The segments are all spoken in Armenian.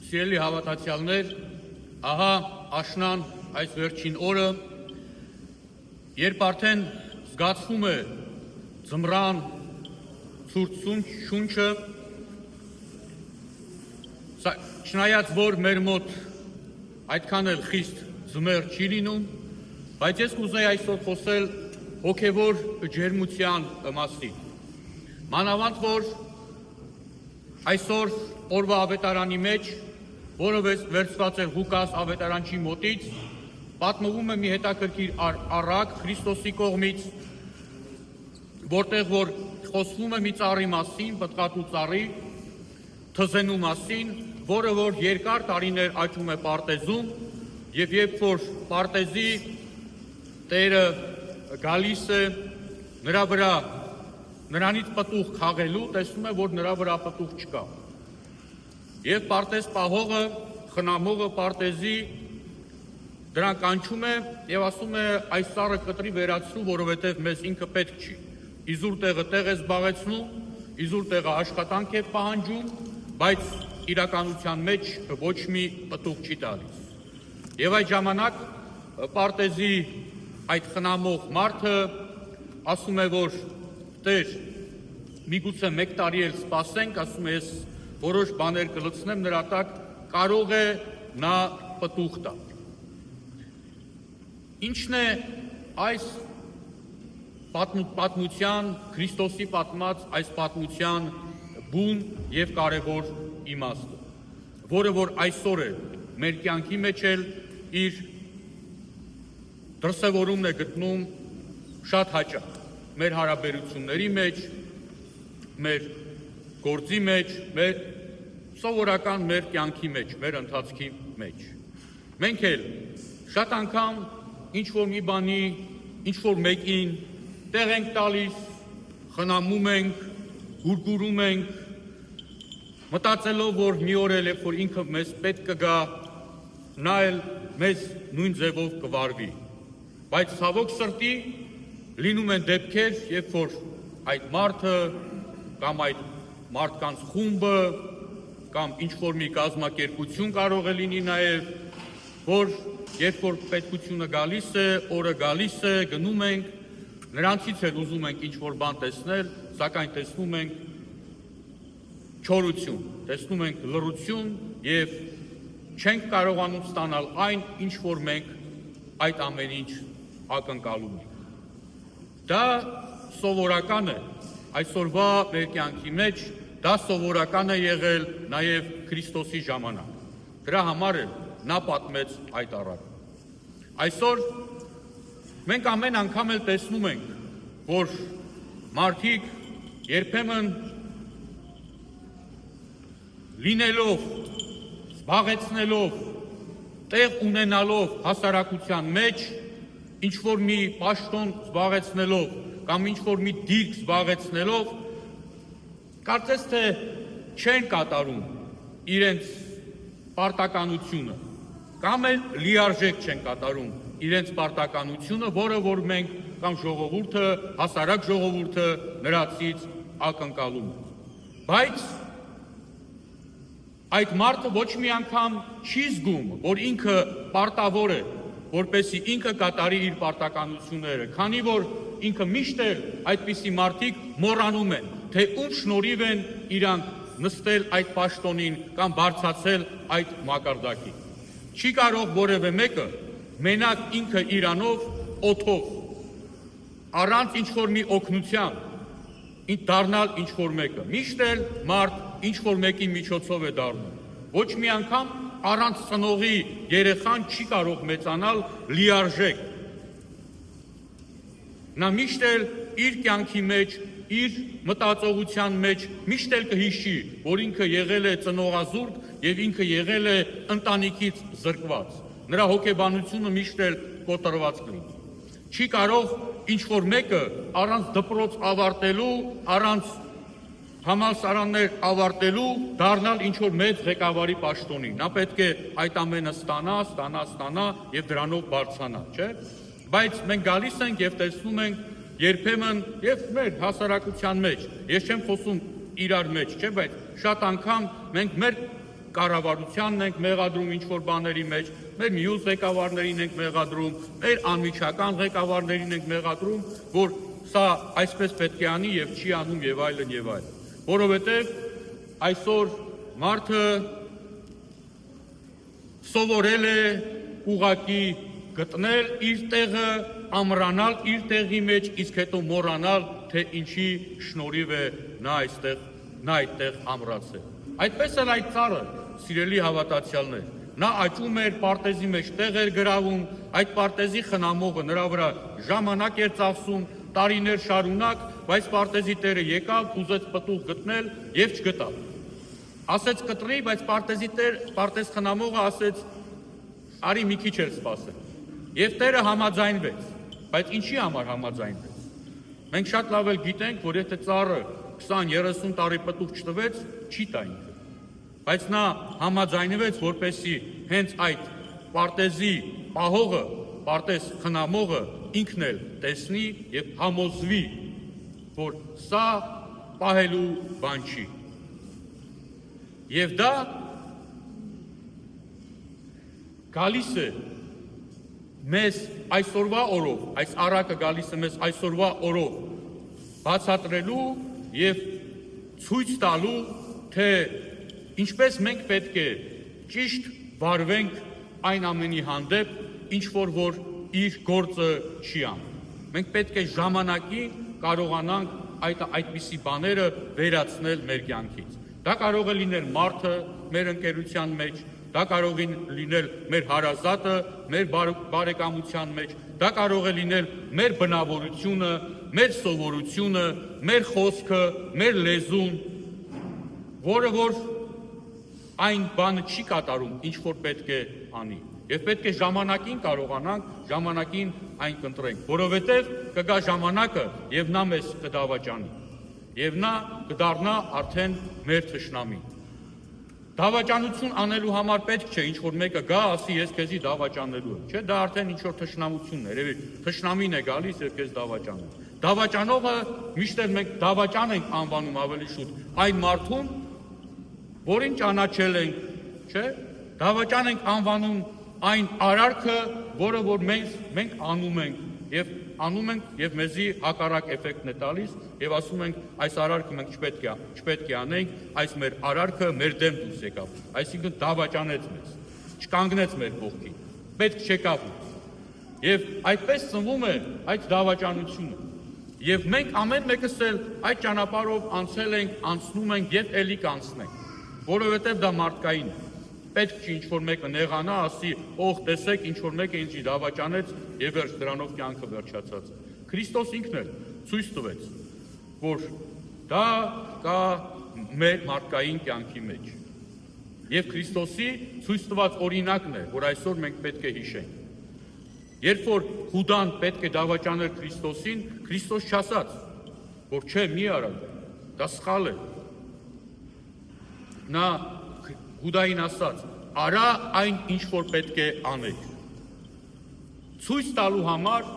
Սիրելի հավատացյալներ, ահա աշնան այս վերջին օրը, երբ արդեն զգացվում է ձմռան ցուրտ շունչը, չնայած որ մեր մոտ այդքան էլ խիստ ձմեռ չի լինում, բայց ես կուզեի այսօր խոսել հոգևոր ջերմության մասին։ Մանավանդ որ այսօր օրվա ավետարանի մեջ, որը վերցված է Ղուկաս ավետարանչի մոտից, պատմվում է մի հետաքրքիր առակ Քրիստոսի կողմից, որտեղ որ խոսվում է մի ծառի մասին, պտղատու ծառի, թզենու մասին, որը որ երկար տարիներ աճում է պարտեզում, եւ երբ որ պարտեզի տերը գալիս է նրա վրա նրանից պտուղ քաղելու, տեսնում է, որ նրա վրա պտուղ չկա։ Եվ պարտեզ պահողը, խնամողը պարտեզի դրան կանչում է եւ ասում է այս ծառը կտրի վերացրու, որովհետեւ մեզ ինքը պետք չի։ Իզուր տեղը տեղ է զբաղեցնում, իզուր տեղը աշխատանք է պահանջում, բայց իրականության մեջ ոչ մի պտուղ չի տալիս։ Եվ այդ ժամանակ պարտեզի այդ խնամող մարդը ասում է, որ Տեր, միգուցե մեկ տարի էլ սպասենք, ասում է, ես որոշ բաներ կլցնեմ նրա տակ, կարող է նա պտուղ տալ։ Ինչն է այս պատմության, Քրիստոսի պատմած այս պատմության բուն եւ կարևոր իմաստը, որը որ այսօր է մեր կյանքի մեջ էլ իր դրսևորումն է գտնում շատ հաճախ մեր հարաբերությունների մեջ, մեր գործի մեջ, մեր սովորական մեր կյանքի մեջ, մեր ընթացքի մեջ։ Մենք էլ շատ անգամ ինչ-որ մի բանի, ինչ-որ մեկին տեղ ենք տալիս, խնամում ենք, գուրգուրում ենք, մտածելով, որ մի օր էլ երբ որ ինքը մեզ պետք կգա, նա էլ մեզ նույն ձևով կվարվի։ Բայց ցավոք սրտի լինում են դեպքեր, երբ որ այդ մարդը կամ այդ մարդկանց խումբը կամ ինչ-որ մի կազմակերպություն կարող է լինի նաև, որ երբ որ պետքությունը գալիս է, օրը գալիս է, գնում ենք, նրանցից էլ ուզում ենք ինչ-որ բան տեսնել, սակայն տեսնում ենք չորություն, տեսնում ենք լռություն և չենք կարողանում ստանալ այն, ինչ որ մենք այդ ամեն ինչ ակնկալում ենք։ Դա սովորական է այսօրվա մեր կյանքի մեջ, դա սովորական է եղել նաև Քրիստոսի ժամանակ։ Դրա համար էլ նա պատմեց այդ առակը։ Այսօր մենք ամեն անգամ էլ տեսնում ենք, որ մարդիկ երբեմն լինելով, զբաղեցնելով, տեղ ունենալով հասարակության մեջ, ինչ-որ մի պաշտոն զբաղեցնելով կամ ինչ-որ մի դիրք զբաղեցնելով, կարծես թե չեն կատարում իրենց պարտականությունը, կամ էլ լիարժեք չեն կատարում իրենց պարտականությունը, որը որ մենք կամ ժողովուրդը, հասարակ ժողովուրդը նրանցից ակնկալում է։ Բայց այդ մարդը ոչ մի անգամ չի զգում, որ ինքը պարտավոր է, որպեսզի ինքը կատարի իր պարտականությունները, քանի որ ինքը միշտ էլ այդպիսի մարդիկ մոռանում են, թե ում շնորհիվ են իրանք նստել այդ պաշտոնին կամ բարձրացել այդ մակարդակին։ Չի կարող որևէ մեկը մենակ ինքը իրանով, օդով, առանց ինչ-որ մի օգնության դառնալ ինչ-որ մեկը։ Միշտ էլ մարդ ինչ-որ մեկի միջոցով է դառնում։ Ոչ մի անգամ առանց ծնողի երեխան չի կարող մեծանալ լիարժեք։ Նա միշտ էլ իր կյանքի մեջ, իր մտածողության մեջ միշտ էլ կհիշի, որ ինքը եղել է ծնողազուրկ եւ ինքը եղել է ընտանիքից զրկված։ Նրա հոգեբանությունը միշտ էլ կոտրված կլինի։ Չի կարող ինչ-որ մեկը առանց դպրոց ավարտելու, առանց համալսարաններ ավարտելու դառնալ ինչ-որ մեծ ղեկավարի պաշտոնի։ Նա պետք է այդ ամենը ստանա եւ դրանով բարձրանա, չէ՞։ Բայց մենք գալիս ենք եւ տեսնում ենք երբեմն եւ մեր հասարակության մեջ, ես չեմ խոսում իրար մեջ, չէ՞, բայց շատ անգամ մենք մեր կառավարությանն ենք մեղադրում ինչ-որ բաների մեջ, մեր մյուս ղեկավարներին ենք մեղադրում, մեր անմիջական ղեկավարներին ենք մեղադրում, որ սա այսպես պետք է անի եւ չի անում եւ այլն եւ այլն։ Որովհետեւ այսօր մարդը սովորել է ուղակի գտնել իր տեղը, ամրանալ իր տեղի մեջ, իսկ հետո մոռանալ, թե ինչի շնորհիվ է նա այդտեղ ամրացել։ Այդպես էլ այդ ծառը, սիրելի հավատացյալներ, նա աճում էր, պարտեզի մեջ տեղ էր գրավում, այդ պարտեզի խնամողը նրա վրա ժամանակ էր ծախսում, տարիներ շարունակ, բայց պարտեզի տերը եկավ, ուզեց պտուղ գտնել եւ չգտավ։ Ասեց կտրի, բայց պարտեզ խնամողը ասեց արի մի քիչ էր սպասել։ Եվ տերը համաձայնվեց, բայց ինչի համար համաձայնվեց։ Մենք շատ լավ էլ գիտենք, որ եթե ծառը 20-30 տարի պտուղ չտվեց, չի տա ինքը։ Բայց նա համաձայնվեց, որպեսզի հենց այդ պարտեզի պահողը, պարտեզ խնամողը ինքն էլ տեսնի եւ համոզվի, որ սա պահելու բան չի։ Եվ դա գալիս է մեզ այսօրվա օրով, այս առակը գալիս է մեզ այսօրվա օրով բացատրելու եւ ցույց տալու, թե ինչպես մենք պետք է ճիշտ վարվենք այն ամենի հանդեպ, ինչ որ իր գործը չի անում։ Մենք պետք է ժամանակին կարողանանք այդպիսի բաները վերացնել մեր կյանքից։ Դա կարող է լինել մարդը մեր ընկերության մեջ, դա կարող է լինել մեր հարազատը, մեր բարեկամության մեջ, դա կարող է լինել մեր բնավորությունը, մեր սովորությունը, մեր խոսքը, մեր լեզուն, որը որ այն բանը չի կատարում, ինչ որ պետք է անի։ Եվ պետք է ժամանակին կարողանանք, ժամանակին այն կընտրենք, որովհետև կգա ժամանակը եւ նա մեզ կդավաճանի։ Եվ նա կդառնա արդեն մեր թշնամին։ Դավաճանություն անելու համար պետք չէ ինչ որ մեկը գա, ասի ես քեզի դավաճանելու եմ, չէ՞, դա արդեն ինչ որ թշնամությունն է, երևի թշնամին է գալիս եւ քեզ դավաճանում։ Դավաճանողը միշտ էլ մենք դավաճան ենք անվանում ավելի շուտ այն մարդուն, որին ճանաչել ենք, չէ՞, դավաճան ենք անվանում այն արարքը, որը որ մենք անում ենք եւ մեզի հակառակ էֆեկտն է տալիս եւ ասում ենք այս արարքը մենք չպետք է անենք, այս մեր արարքը մեր դեմ դուրս եկավ, այսինքն դավաճանեց մեզ, չկանգնեց մեր կողքին, պետք չեկավ։ Եվ այդպես ծնվում է այդ դավաճանությունը։ Եվ մենք ամեն մեկս էլ այդ ճանապարհով անցել ենք, անցնում ենք եւ ելի կանցնենք, որովհետեւ դա մարդկային է։ Պետք չի ինչ-որ մեկը նեղանա, ասի, օղ տեսեք, ինչ-որ մեկը ինձ դավաճանեց եւ վերջ դրանով կյանքը վերջացած է։ Քրիստոս ինքն էլ ցույց տվեց, որ դա կա մեր մարդկային կյանքի մեջ։ Եվ Քրիստոսի ցույց տված օրինակն է, որ այսօր մենք պետք է հիշենք։ Երբ որ Հուդան պետք է դավաճաներ Քրիստոսին, Քրիստոս չասաց, որ չէ, մի արա, դա սխալ է։ Նա Հուդային ասաց, արա այն ինչ որ պետք է անեք։ Ցույց տալու համար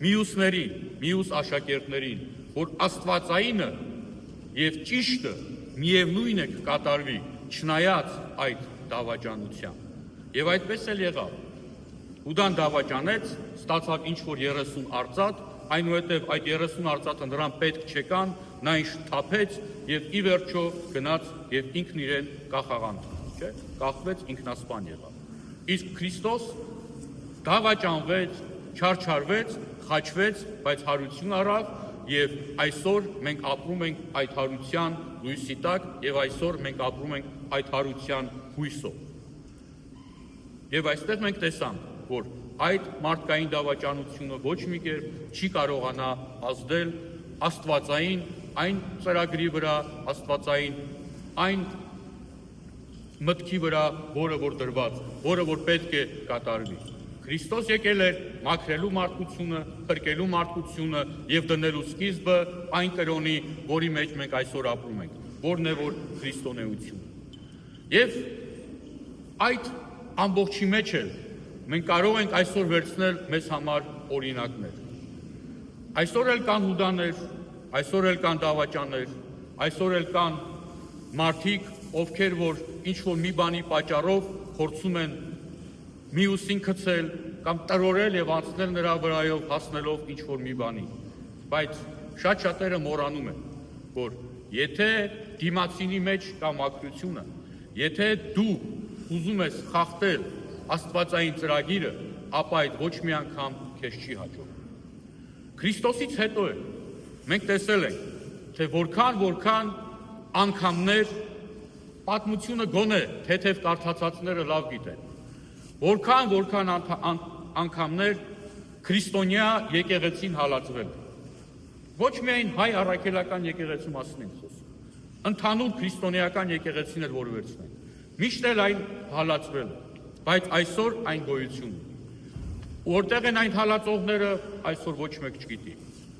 մյուսներին, մյուս աշակերտներին, որ աստվածայինը եւ ճիշտը միևնույն է կկատարվի, չնայած այդ դավաճանության։ Եվ այդպես էլ եղավ։ Հուդան դավաճանեց, ստացավ ինչ որ 30 արծաթ, այնուհետև այդ 30 արծաթը նրան պետք չեկան, նա ինչ թափեց եւ ի վերջո գնաց եւ ինքն իրեն կախաղանց, չէ՞, կախվեց, ինքնասպան եղավ։ Իսկ Քրիստոս դավաճանվեց, չարչարվեց, խաչվեց, բայց հարություն առավ եւ այսօր մենք ապրում ենք այդ հարության լույսի տակ եւ այսօր մենք ապրում ենք այդ հարության հույսով։ Եվ այստեղ մենք տեսանք, որ այդ մարդկային դավաճանությունը ոչ մի կերպ չի կարողանա ազդել աստվածային այն ծրագրի վրա, աստվածային այն մտքի վրա, որը որ դրված, որը որ պետք է կատարվի։ Քրիստոս եկել էր մաքրելու մարդկությունը, փրկելու մարդկությունը եւ դնելու սկիզբը այն կրոնի, որի մեջ մենք այսօր ապրում ենք, որն է որ քրիստոնեությունը։ Եվ այդ ամբողջի մեջ էլ մենք կարող ենք այսօր վերցնել մեզ համար օրինակներ։ Այսօր էլ կան հուդաներ, այսօր էլ կան դավաճաններ, այսօր էլ կան մարդիկ, ովքեր որ ինչ-որ մի բանի պատճառով փորձում են մյուսին գցել կամ տրորել եւ անցնել նրա վրայով հասնելով ինչ-որ մի բանի։ Բայց շատ շատերը մոռանում են, որ եթե դիմացինի մեջ կա մաքրությունը, եթե դու ուզում ես խախտել աստվածային ծրագիրը, ապա այդ ոչ մի անգամ քեզ չի հաջողվում։ Քրիստոսից հետո է մենք տեսել ենք, թե որքան անգամներ պատմությունը գոնե թեթև կարդացածները լավ գիտեն, որքան անգամներ քրիստոնյա եկեղեցին հալածվել։ Ոչ միայն հայ առաքելական եկեղեցու մասին ենք խոսում, ընդհանուր քրիստոնեական եկեղեցիներ որ վերցնենք, միշտ էլ այն հալածվել է, բայց այսօր այն գոյություն ունի։ Որտեղ են այն հալածողները, այսօր ոչ մեկ չգիտի։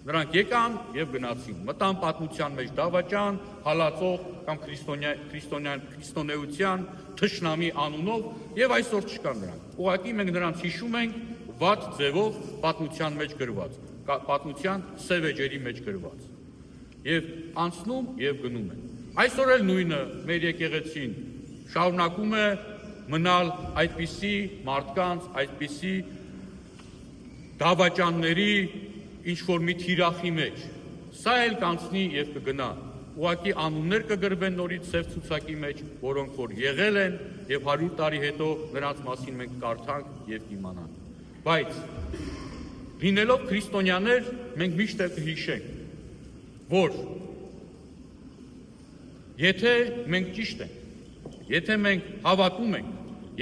Նրանք եկան եւ գնացին, մտան պատմության մեջ դավաճան, հալածող կամ քրիստոնեության թշնամի անունով եւ այսօր չկան նրանք։ Ուղղակի մենք նրանց հիշում ենք վատ ձևով պատմության մեջ գրված, պատմության սև էջերի մեջ գրված։ Եվ անցնում եւ գնում են։ Այսօր էլ նույնը մեր եկեղեցին շարունակում է մնալ այդպիսի մարդկանց, այդպիսի դավաճանների ինչ-որ մի թիրախի մեջ, սա էլ կանցնի և կգնա, ուղղակի անուններ կգրվեն նորից սև ցուցակի մեջ, որոնք որ եղել են և 100 տարի հետո նրանց մասին մենք կարդանք և իմանանք։ Բայց լինելով քրիստոնյաներ մենք միշտ կհիշենք, որ եթե մենք ճիշտ ենք, եթե մենք հավատում ենք,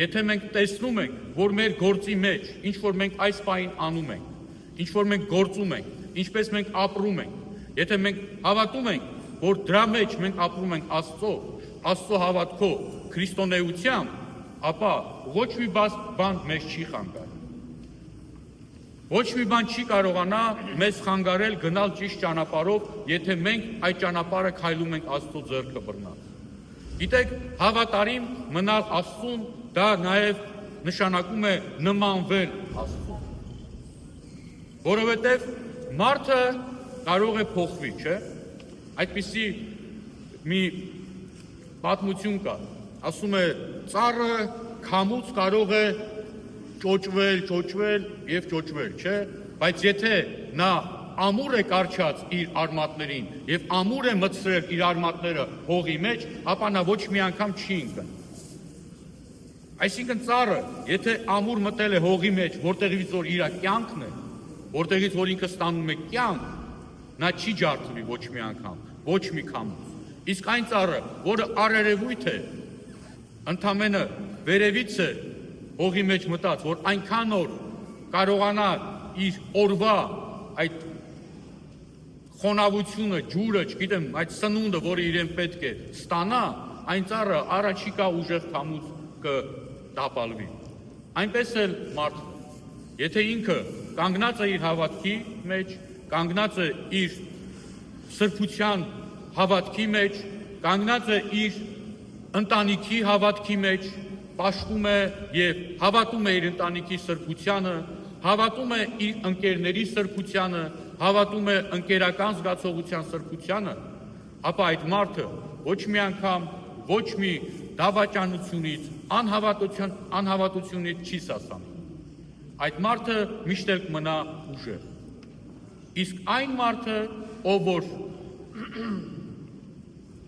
եթե մենք տեսնում ենք, որ մեր գործի մեջ, ինչ որ մենք այս պահին անում ենք, ինչ որ մենք գործում ենք, ինչպես մենք ապրում ենք, եթե մենք հավատում ենք, որ դրա մեջ մենք ապրում ենք Աստծո հավատքով, քրիստոնեությամբ, ապա ոչ մի բան մեզ չի խանգարել։ Ոչ մի բան չի կարողանա մեզ խանգարել գնալ ճիշտ ճանապարհով, եթե մենք այդ ճանապարհը քայլում ենք Աստծո ձեռքը բռնած։ Գիտեք, հավատարիմ մնալ Աստծուն, դա նաև նշանակում է նմանվել Աստծուն։ Որովհետև մարդը կարող է փոխվի, չէ՞։ Այդպիսի մի պատմություն կա, ասում է ծառը քամուց կարող է ճոճվել եւ ճոճվել, չէ՞։ Բայց եթե նա ամուր է կարճած իր արմատներին եւ ամուր է մտցրել իր արմատները հողի մեջ, ապա նա ոչ մի անգամ չի ընկնի։ Այսինքն ծառը, եթե ամուր մտել է հողի մեջ, որտեղից որ իր կյանքն է, որտեղից որ ինքը ստանում է կյանք, նա չի ջարդվի ոչ մի անգամ, ոչ մի քամուց։ Իսկ այն ծառը, որը արերևույթ է, ընդամենը վերևից է հողի մեջ մտած, որ այնքան օր կարողանա իր օրվա այդ խոնավությունը, ջուրը, չգիտեմ, այդ սնունդը, որը իրեն պետք է ստանա, այն ծառը առաջիկա ուժեղ քամուց կտապալվի։ Այնպես էլ մարդը, եթե ինքը կանգնած է իր հավատքի մեջ, կանգնած է իր սրբության հավատքի մեջ, կանգնած է իր ընտանիքի հավատքի մեջ, պաշտում է եւ հավատում է իր ընտանիքի սրբությանը, հավատում է իր ընկերների սրբությանը, հավատում է ընկերական զգացողության սրբությանը, ապա այդ մարդը ոչ մի անգամ, ոչ մի դավաճանությունից, անհավատությունից չի սասանում։ Այդ մարդը միշտ էլ կմնա ուժեղ։ Իսկ այն մարդը, ով որ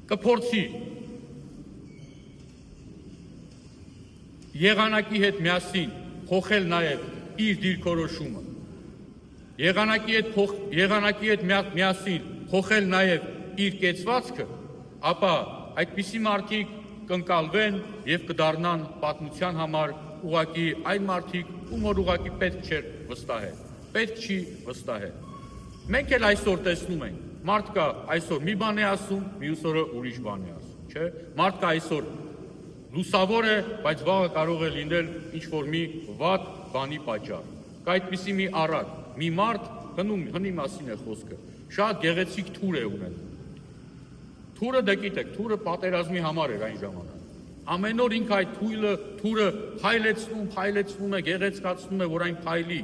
կփորձի եղանակի հետ միասին փոխել նաև իր դիրքորոշումը, եղանակի հետ միասին փոխել նաև իր կեցվածքը, ապա այդպիսի մարդիկ կընկալվեն եւ կդառնան պատմության համար ուղղակի այն մարդիկ, ում որ ուղղակի պետք չէ վստահել, պետք չի վստահել։ Մենք էլ այսօր տեսնում ենք, մարդկա այսօր մի բան է ասում, մյուս օրը ուրիշ բան է ասում, չէ՞։ Մարդկա այսօր լուսավոր է, բայց վաղը կարող է լինել ինչ-որ մի վատ բանի պատճառ։ Կա այդպիսի մի առակ, մի մարդ, հնի մասին է խոսքը, շատ գեղեցիկ թուր է ունենում։ Թուրը դե գիտեք, թուրը պատերազմի համար էր այն ժամանակ։ Ամեն օր ինքը այդ թուրը փայլեցնում է, գեղեցկացնում է, որ այն փայլի։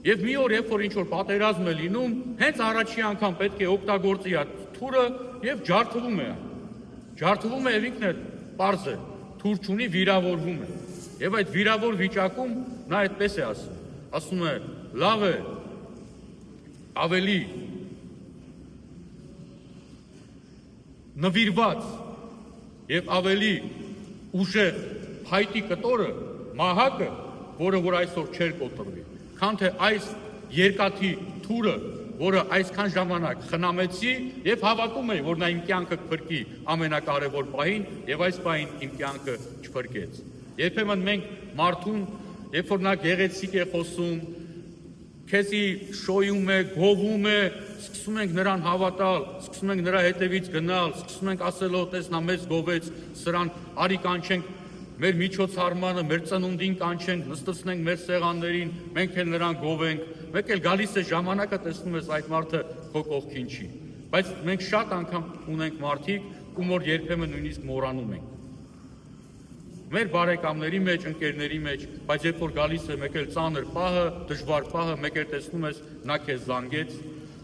Եվ մի օր, երբ որ ինչ-որ պատերազմ է լինում, հենց առաջի անգամ պետք է օգտագործի այդ թուրը եւ ջարդվում է։ ջարդվում է եւ ինքն էլ պարզ է, թուր չունի, վիրավորվում է։ Եվ այդ վիրավոր վիճակում նա այդպես է ասում է, լավ է, ավելի նվիրված եւ ավելի ուժեղ փայտի կտորը, մահակը, որը որ այսօր չէր կոտրվի, քան թե այս երկաթի թուրը, որը այսքան ժամանակ խնամեցի եւ հավատում էի, որ նա իմ կյանքը կփրկի ամենակարևոր պահին եւ այս պահին իմ կյանքը չփրկեց։ Երբեմն մենք մարդուն, երբ որ նա գեղեցիկ է խոսում, քեզի շոյում է, գովում է, սկսում ենք նրան հավատալ, սկսում ենք նրա հետևից գնալ, սկսում ենք ասել, տես նա մեզ գովեց, սրան արի կանչենք մեր միջոցառմանը, մեր ծնունդին կանչենք, նստեցնենք մեր սեղաններին, մենք էլ նրան գովենք, մեկ էլ գալիս է ժամանակը, տեսնում ես այդ մարդը քո կողքին չի։ Բայց մենք շատ անգամ ունենք մարդիկ, ում որ երբեմն նույնիսկ մոռանում ենք։ Մեր բարեկամների մեջ, ընկերների մեջ, բայց երբ որ գալիս է մեկ էլ ծանր պահը, դժվար պահը, մեկ էլ տեսնում ես նա քեզ զանգեց,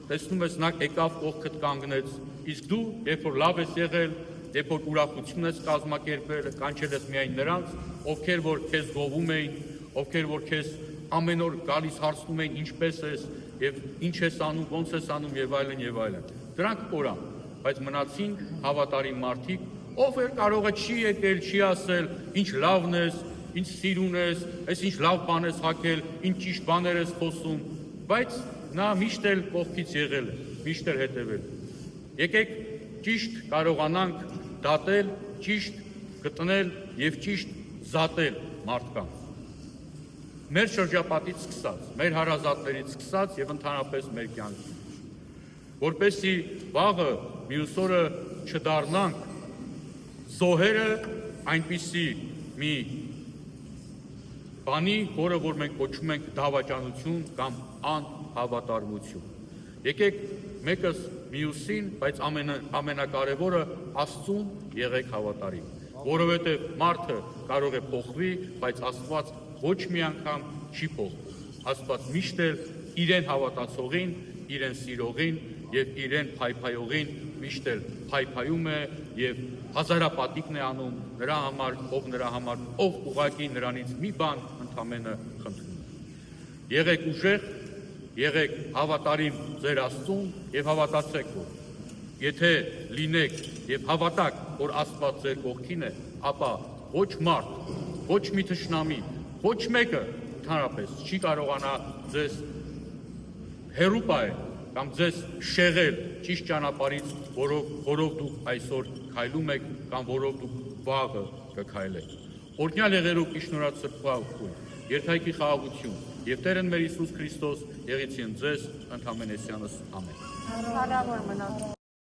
տեսնում ես նա եկավ կողքդ կանգնեց, իսկ դու երբ որ լավ ես եղել, երբ որ ուրախություն ես կազմակերպել, կանչել ես միայն նրանց, ովքեր որ քեզ գովում էին, ովքեր որ քեզ ամեն օր գալիս հարցնում էին ինչպես ես եւ ինչ ես անում, ոնց ես անում եւ այլն եւ այլն։ Դրանք կորան, բայց մնացին հավատարիմ մարդիկ, ով էր կարողը չի եկել, չի ասել, ինչ լավն ես, ինչ սիրուն ես, այս ինչ լավ բան ես հագել, ինչ ճիշտ բաներ ես խոսում, բայց նա միշտ էլ կողքից եղել է, միշտ էլ հետևել։ Եկեք ճիշտ կարողանանք դատել, ճիշտ գտնել եւ ճիշտ զատել մարդկանց։ Մեր շրջապատից սկսած, մեր հարազատներից սկսած եւ ընդհանրապես մեր կյանքից, որպեսզի վաղը մյուս օրը չդառնանք զոհերը այնպիսի մի բանի, որը որ մենք կոչում ենք դավաճանություն կամ անհավատարմություն։ Եկեք մեկս մյուսին, բայց ամենակարևորը Աստծուն եղեք հավատարիմ, որովհետև մարդը կարող է փոխվի, բայց Աստված ոչ մի անգամ չի փոխվում։ Աստված միշտ էլ իրեն հավատացողին, իրեն սիրողին եւ իրեն փայփայողին միշտ էլ փայփայում է եւ հազարապատիկն է անում նրա համար, ով ուղղակի նրանից մի բան ընդամենը խնդրում է։ Եղեք ուժեղ, եղեք հավատարիմ ձեր Աստծուն եւ հավատացեք, որ եթե լինեք եւ հավատաք, որ Աստված ձեր կողքին է, ապա ոչ մարդ, ոչ մի թշնամի, ոչ մեկը ընդհանրապես չի կարողանա ձեզ հեռու պահել կամ ձեզ շեղել ճիշտ ճանապարհից, որով դուք այսօր քայլում եք կամ որով դուք վաղը կքայլեք։ Օրհնյալ եղերուկ իշնորհած սրբազան, երթայքի խաղաղություն եւ Տերն մեր Հիսուս Քրիստոս եղեցին ձեզ ընդհանրեսյանս ամեն։ Հարավոր մնաք։